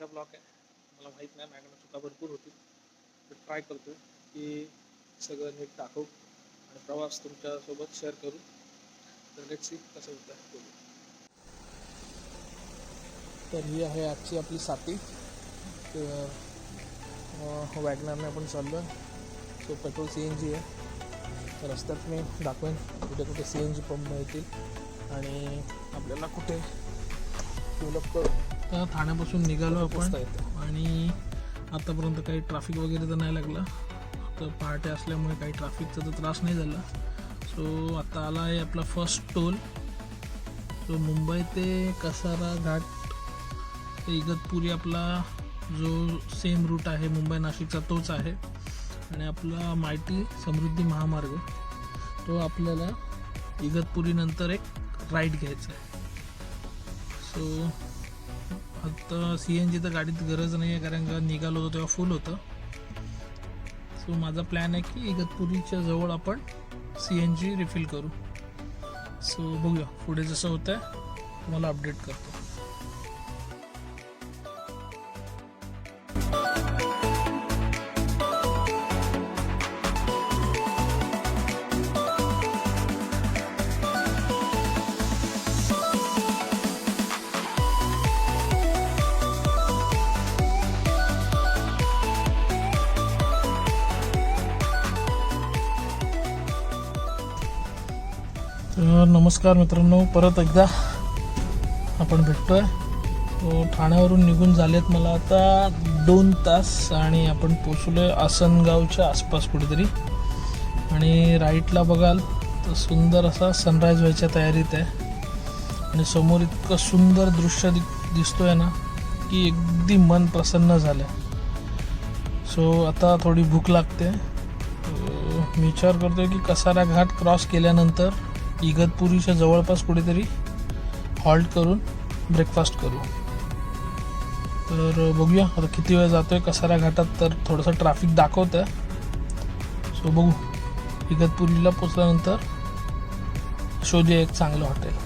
पहिला ब्लॉग आहे, मला माहीत नाही, माझ्याकडनं चुका भरपूर होतील. तर ट्राय करतो की सगळं नीट दाखवू आणि प्रवास तुमच्यासोबत शेअर करू. तर लेट्स सी कसं होतं आहे. तर ही आहे आजची आपली साथी. वॅगनरने आपण चाललो आहे. तो पेट्रोल CNG आहे. तर रस्त्यात मी दाखवेन कुठे कुठे CNG पंप मिळतील आणि आपल्याला कुठे डेव्हलप करू. तर ठाण्यापासून निघालो आपण आणि आतापर्यंत काही ट्रॅफिक वगैरे तर नाही लागला. तर पहाटे असल्यामुळे काही ट्रॅफिकचा तर त्रास नाही झाला. सो आता आला आहे आपला फर्स्ट टोल. सो मुंबई ते कसारा घाट ते इगतपुरी आपला जो सेम रूट आहे मुंबई नाशिकचा तोच आहे. आणि आपला माहिती समृद्धी महामार्ग तो आपल्याला इगतपुरीनंतर एक राईट घ्यायचा आहे. सो आता CNG तर गाडीत गरज नाही आहे कारण का निघालो होतो तेव्हा फुल होतं. सो माझा प्लॅन आहे की इगतपुरीच्या जवळ आपण CNG रिफिल करू. सो बघूया पुढे जसं होतं आहे तुम्हाला अपडेट करतो. तर नमस्कार मित्रांनो, परत एकदा आपण भेटतोय. ठाण्यावरून निघून झालेत मला आता 2 तास आणि आपण पोचलोय आसनगावच्या आसपास कुठेतरी. आणि राईटला बघाल तर सुंदर असा सनराईज व्हायच्या तयारीत आहे आणि समोर इतकं सुंदर दृश्य दिसतोय ना की अगदी मन प्रसन्न झालं. सो आता थोडी भूक लागते. मी विचार करतोय की कसारा घाट क्रॉस केल्यानंतर इगतपुरीच्या जवळपास कुठेतरी हॉल्ट करून ब्रेकफास्ट करू. तर बघूया आता किती वेळ जातोय कसारा घाटात. तर थोडंसं ट्रॅफिक दाखवतं आहे. सो बघू इगतपुरीला पोचल्यानंतर शोधूया एक चांगलं हॉटेल.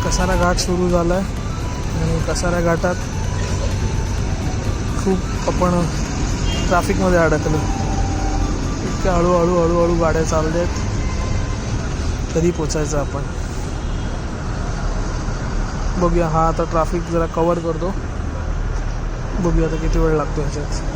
कसारा घाट सुरू झाला आहे आणि कसारा घाटात खूप आपण ट्रॅफिकमध्ये अडकलो. इतक्या हळूहळू गाड्या चालल्या आहेत तरी पोचायचं आपण. बघूया हा आता ट्रॅफिक जरा कवर करतो. बघूया आता किती वेळ लागतो ह्याच्यात.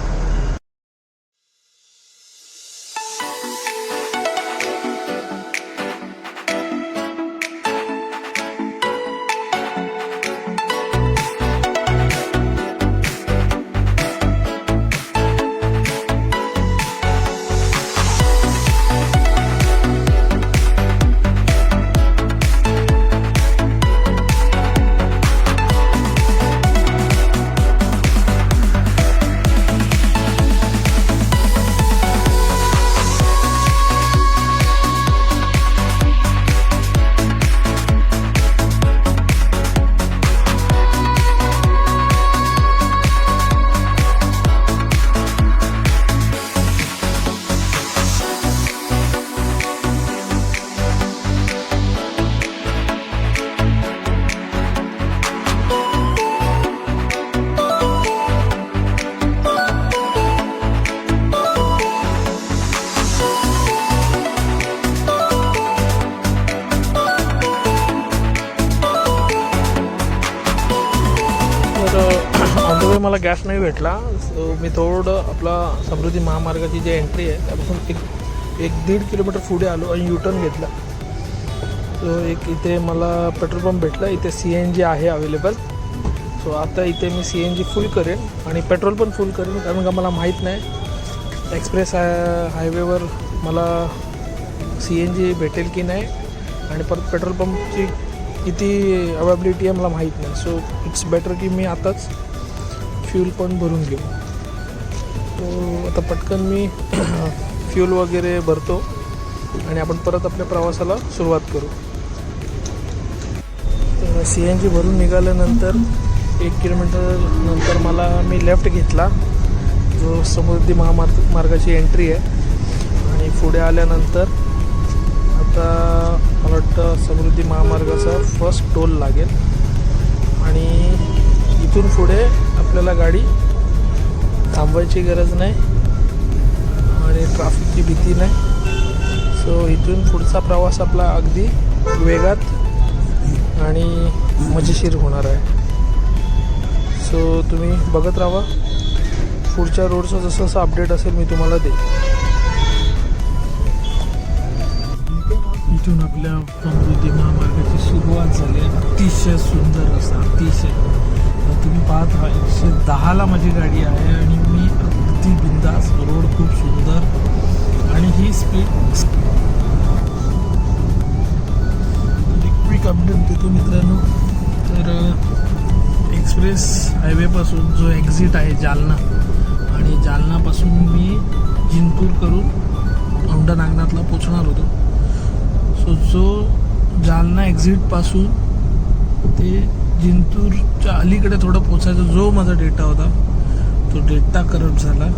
मला गॅस नाही भेटला. सो मी थोडं आपला समृद्धी महामार्गाची जी एंट्री आहे त्यापासून 1-1.5 किलोमीटर पुढे आलो आणि U-टर्न घेतला. सो एक इथे मला पेट्रोल पंप भेटला. इथे CNG आहे अवेलेबल. सो आता इथे मी CNG फुल करेन आणि पेट्रोल पण फुल करेन कारण का मला माहीत नाही एक्सप्रेस हायवेवर मला CNG भेटेल की नाही. आणि परत पेट्रोल पंपची किती अवेबिलिटी आहे मला माहीत नाही. सो इट्स बेटर की मी आताच फ्यूल पण भरून घेऊ. तो आता पटकन मी फ्यूल वगैरे भरतो आणि आपण परत आपल्या प्रवासाला सुरुवात करू. तर CNG भरून निघाल्यानंतर 1 किलोमीटर नंतर मी लेफ्ट घेतला, जो समृद्धी महामार्गाची एंट्री आहे. आणि पुढे आल्यानंतर आता मला वाटतं समृद्धी महामार्गाचा फर्स्ट टोल लागेल आणि इथून पुढे आपल्याला गाडी थांबवायची गरज नाही आणि ट्रॅफिकची भीती नाही. सो इथून पुढचा प्रवास आपला अगदी वेगात आणि मजेशीर होणार आहे. सो तुम्ही बघत राहा. पुढच्या रोडचं जसं अपडेट असेल मी तुम्हाला देईन. इथून आपल्या समृद्धी महामार्गाची सुरुवात झाली आहे. अतिशय सुंदर रस्ता, अतिशय. तुम्ही पाहत आहात 110ला माझी गाडी आहे आणि मी अगदी बिंदास. रोड खूप सुंदर आणि ही स्पीड. क्विक अपडेट देतो मित्रांनो. तर एक्सप्रेस हायवेपासून जो एक्झिट आहे जालना, आणि जालनापासून मी जिंतूर करून औंढा नागनाथला पोचणार होतो. सो जो जालना एक्झिटपासून ते जिंतूरच्या अलीकडे थोडं पोचायचा जो माझा डेटा होता तो डेटा करप्ट झाला.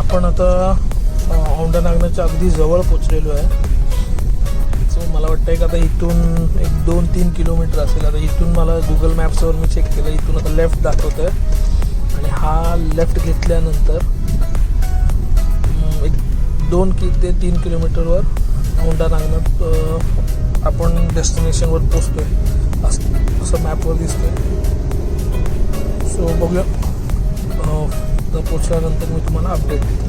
आपण आता औंढा नागनाथच्या अगदी जवळ पोचलेलो आहे. सो मला वाटतं की आता इथून 1-2-3 किलोमीटर असेल. आता इथून मला गुगल मॅप्सवर मी चेक केलं, इथून आता लेफ्ट दाखवत आहे आणि हा लेफ्ट घेतल्यानंतर 2 ते 3 किलोमीटरवर औंढा नागनाथ आपण डेस्टिनेशनवर पोचतो आहे असं मॅपवर दिसतोय. सो बघूया, तर पोचल्यानंतर मी तुम्हाला अपडेट देतो.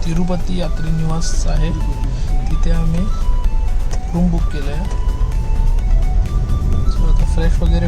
तिरुपती यात्री निवास आहे, तिथे आम्ही रूम बुक केलं आहे. सो आता फ्रेश वगैरे